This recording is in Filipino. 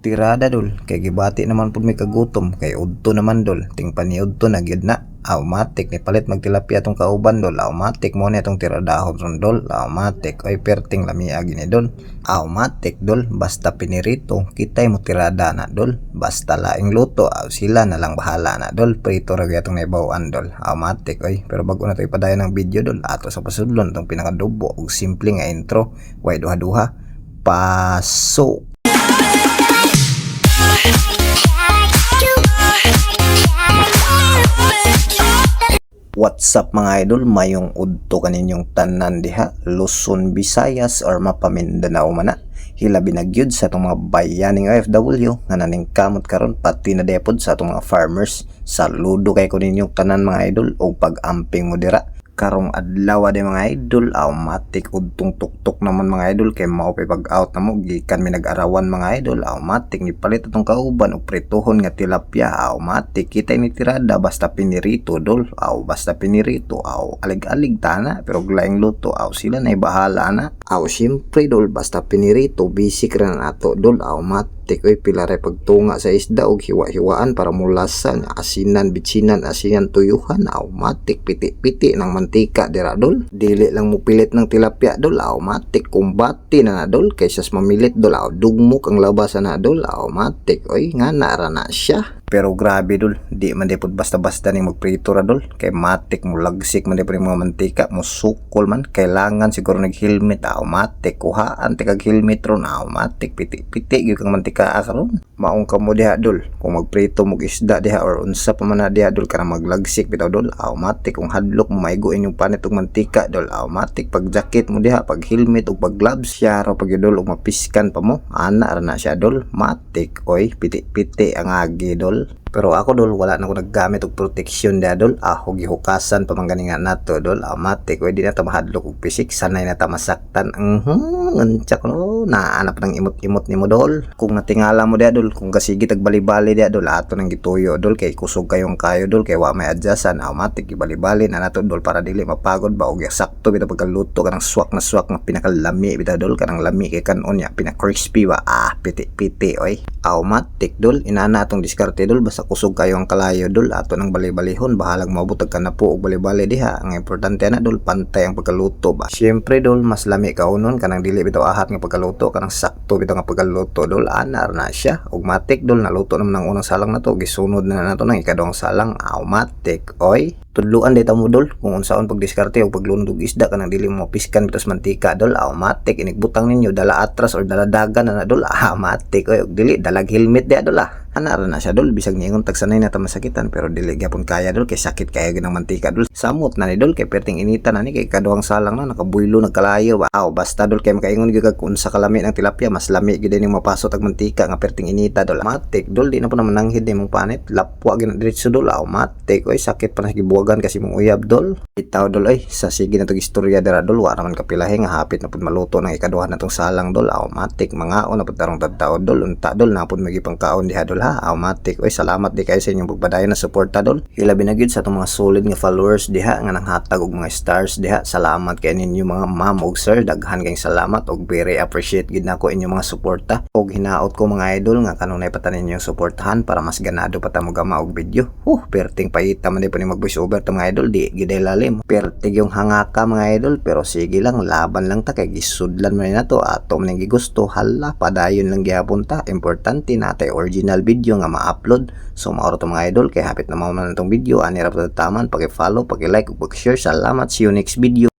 tirada dol kay gibati naman pud may kagutom kay udto naman dol ting paniudto na gyud na automatic ni palit magtilapia tong kauban dol automatic mo ni atong tiradahon ron dol automatic oy perting lamia gini dol automatic dol basta pinirito kitay mo tirada na dol basta laing luto sila na lang bahala na dol prito ra gyatong naibawan dol automatic oy pero bago na to ipadayon ng video dol ato sa pasudlon tong pinakadubo ug simple nga intro way duha-duha pasok. What's up mga idol, mayong udto kaninyong tanan diha, Luzon, Visayas or mapa Mindanao man na. Hilabi na gyud sa atong mga bayaning OFW nga naningkamot karon pati na depod sa atong mga farmers. Saludo kay ko ninyong tanan mga idol og pag-amping mo dira. Karong adlaw de mga idol, automatic udtong tuktok naman mga idol kay mao pay pag-out na mo gikan mi nag-arawan mga idol, automatic ni palit atong kauban og prituhon nga tilapia, automatic kita ni tirada basta pinirito dol, basta pinirito alig-alig tana pero laing luto sila na bahala na. Syempre dol basta pinirito basic ra na ato dol, automatic oy pilare pagtunga sa isda og hiwa-hiwaan para mulasan, asinan bitsinan, asinan tuyuhan, automatic piti-piti ng mantika dira dol. Dili lang mo pilit ng tilapia dol, automatic kumbati na dol kaysa mamilit dol, dugmok ang labasan na dol, automatic oy nga nara na siya. Pero grabe dol, di man dipod basta-basta ning magprito ra dol, kay matik mo lagsik man dipod mga mantika mo sukol man, kailangan siguro nag-helmet automatic kuhaan ti kag helmet ron automatic piti-piti gyud kang mantika karon. Maong kamo diha dol, kung magprito mo isda diha or unsa pa man na diha dol kana maglagsik bitaw dol, automatic kung hadlok mo maigo inyong panit og mantika dol, automatic pag jacket mo diha, pag helmet ug pag gloves siya ra pag dol og mapiskan pa mo, ana ra na siya dol, matik oy piti-piti ang agi dol. Pero ako dol wala na ko naggamit og protection dia dol, gihukasan pa man ganinga nato dol, automatic we di na ta mahadlok og pisik, sanay na ta masaktan. Unsa ko naanap ng imot-imot nimo dol. Kung natingala mo dia dol, kung kasigi tagbali-bali dia dol, ato nang gituyo dol kay kusog kayong kayo dol kay wa may adjustan, automatic ibali-bali na nato dol para dili mapagod ba og sakto bitaw pagkaluto kanang swak na pinakalami bitaw dol, kanang lami kay kanon nya pina-crispy ba piti-piti oy. Automatic dol inana atong diskarte dol basta kusog kayo ang kalayo dol, ato nang bali-balihon bahalag mabutag ka na po og bali-bali diha. Ang importante na dol pantay ang pagkaluto ba. Syempre dol mas lami ka unon kanang dili bitaw ahat nga pagkaluto, kanang sakto bitaw nga pagkaluto dol, anar na siya. Ug matik dol naluto naman ang unang salang na to, gisunod na nato nang ikaduhang salang, automatic oy. Tudluan dito mo dol kung unsaon pagdiskarte o paglunod og isda kanang dili mo piskan bitos mantika dol, automatic inigbutang ninyo dala atras or dala dagan na dol, automatic oy. Og dili dalag helmet dia dol anara na siya dol, bisag niingon tagsanay na ta masakitan pero dili gyapon kaya dol kay sakit kaya ginang mantika dol. Samot na ni dol kay perting initan na ni kay kaduhang salang na nakabuylo nagkalayo ba. Basta dol kay makaingon gyud kag unsa kalami ng tilapia mas lami gyud ning mapasot ag mantika nga perting inita dol, automatic dol di na po naman nanghid nimong panit lapwa gyud diretso dol, automatic oy sakit pa na gibuwagan kasi mong uyab dol. Bitaw dol oy sa sige na tong istorya dira dol, wa naman kapilahe nga hapit na pud maluto ng ikaduha natong salang dol, automatic mangaon na pud tarong tadtaw dol, unta dol na pud magipang kaon diha dol automatic oy. Salamat di kayo sa inyong pagbadayon na suporta dol, hilabi na gyud sa atong mga solid nga followers diha nga nanghatag og mga stars diha. Salamat kay ninyo mga ma'am og sir, daghan kayong salamat og very appreciate gid nako inyong mga suporta. Og hinaot ko mga idol nga kanunay pa tanin ninyong suportahan para mas ganado pa ta mo gama og video. Perting payita man di pa ni mag voice over ta mga idol, di gid lalim pertig yung hangaka mga idol, pero sige lang laban lang ta kay gisudlan man na to ato man gigusto hala padayon lang gyapon ta. Importante natay original video nga ma-upload. So maoro to mga idol kay hapit na mao man tong video ani ra taman paki-follow, paki-like ug paki-share. Salamat, see you next video.